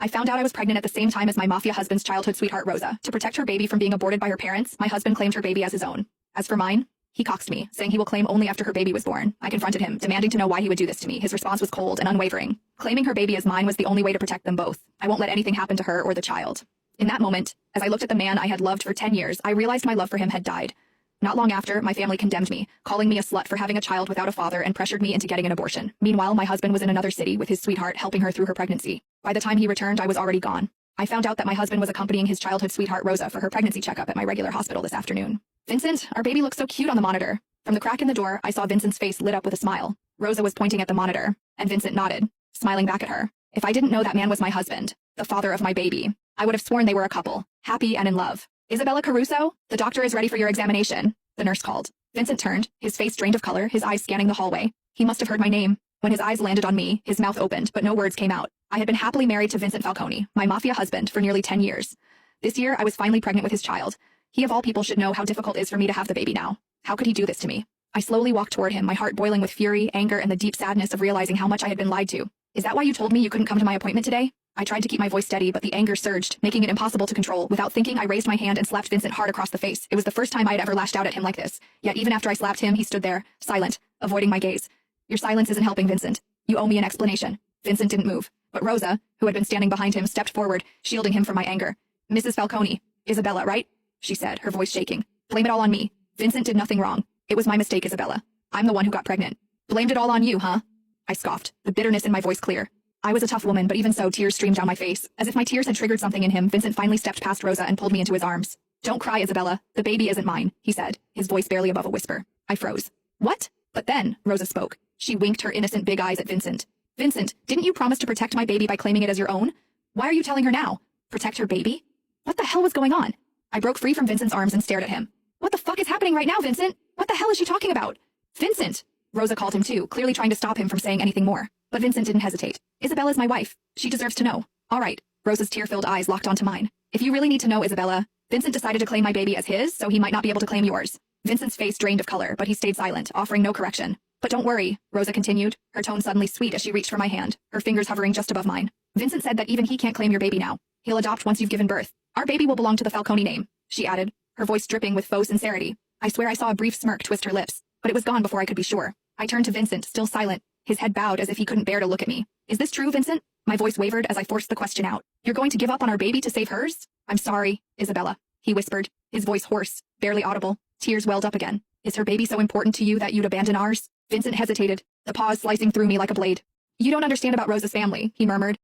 I found out I was pregnant at the same time as my mafia husband's childhood sweetheart Rosa. To protect her baby from being aborted by her parents, my husband claimed her baby as his own. As for mine, he coxed me, saying he will claim only after her baby was born. I confronted him, demanding to know why he would do this to me. His response was cold and unwavering. Claiming her baby as mine was the only way to protect them both. I won't let anything happen to her or the child. In that moment, as I looked at the man I had loved for 10 years, I realized my love for him had died. Not long after, my family condemned me, calling me a slut for having a child without a father and pressured me into getting an abortion. Meanwhile, my husband was in another city with his sweetheart helping her through her pregnancy. By the time he returned, I was already gone. I found out that my husband was accompanying his childhood sweetheart Rosa for her pregnancy checkup at my regular hospital this afternoon. Vincent, our baby looks so cute on the monitor. From the crack in the door, I saw Vincent's face lit up with a smile. Rosa was pointing at the monitor, and Vincent nodded, smiling back at her. If I didn't know that man was my husband, the father of my baby, I would have sworn they were a couple, happy and in love. Isabella Caruso, the doctor is ready for your examination, the nurse called. Vincent turned, his face drained of color, his eyes scanning the hallway. He must have heard my name. When his eyes landed on me, his mouth opened, but no words came out. I had been happily married to Vincent Falcone, my mafia husband, for nearly 10 years. This year, I was finally pregnant with his child. He of all people should know how difficult it is for me to have the baby now. How could he do this to me? I slowly walked toward him, my heart boiling with fury, anger, and the deep sadness of realizing how much I had been lied to. Is that why you told me you couldn't come to my appointment today? I tried to keep my voice steady, but the anger surged, making it impossible to control. Without thinking, I raised my hand and slapped Vincent hard across the face. It was the first time I had ever lashed out at him like this. Yet even after I slapped him, he stood there, silent, avoiding my gaze. Your silence isn't helping, Vincent. You owe me an explanation. Vincent didn't move, but Rosa, who had been standing behind him, stepped forward, shielding him from my anger. Mrs. Falcone, Isabella, right? She said, her voice shaking. Blame it all on me. Vincent did nothing wrong. It was my mistake, Isabella. I'm the one who got pregnant. Blamed it all on you, huh? I scoffed, the bitterness in my voice clear. I was a tough woman, but even so, tears streamed down my face. As if my tears had triggered something in him, Vincent finally stepped past Rosa and pulled me into his arms. Don't cry, Isabella. The baby isn't mine, he said, his voice barely above a whisper. I froze. What? But then, Rosa spoke. She winked her innocent big eyes at Vincent. Vincent, didn't you promise to protect my baby by claiming it as your own? Why are you telling her now? Protect her baby? What the hell was going on? I broke free from Vincent's arms and stared at him. What the fuck is happening right now, Vincent? What the hell is she talking about? Vincent! Rosa called him too, clearly trying to stop him from saying anything more. But Vincent didn't hesitate. Isabella's my wife. She deserves to know. All right. Rosa's tear-filled eyes locked onto mine. If you really need to know, Isabella, Vincent decided to claim my baby as his, so he might not be able to claim yours. Vincent's face drained of color, but he stayed silent, offering no correction. But don't worry, Rosa continued, her tone suddenly sweet as she reached for my hand, her fingers hovering just above mine. Vincent said that even he can't claim your baby now. He'll adopt once you've given birth. Our baby will belong to the Falcone name, she added, her voice dripping with faux sincerity. I swear I saw a brief smirk twist her lips, but it was gone before I could be sure. I turned to Vincent, still silent, his head bowed as if he couldn't bear to look at me. Is this true, Vincent? My voice wavered as I forced the question out. You're going to give up on our baby to save hers? I'm sorry, Isabella, he whispered, his voice hoarse, barely audible. Tears welled up again. Is her baby so important to you that you'd abandon ours? Vincent hesitated, the pause slicing through me like a blade. You don't understand about Rosa's family, he murmured.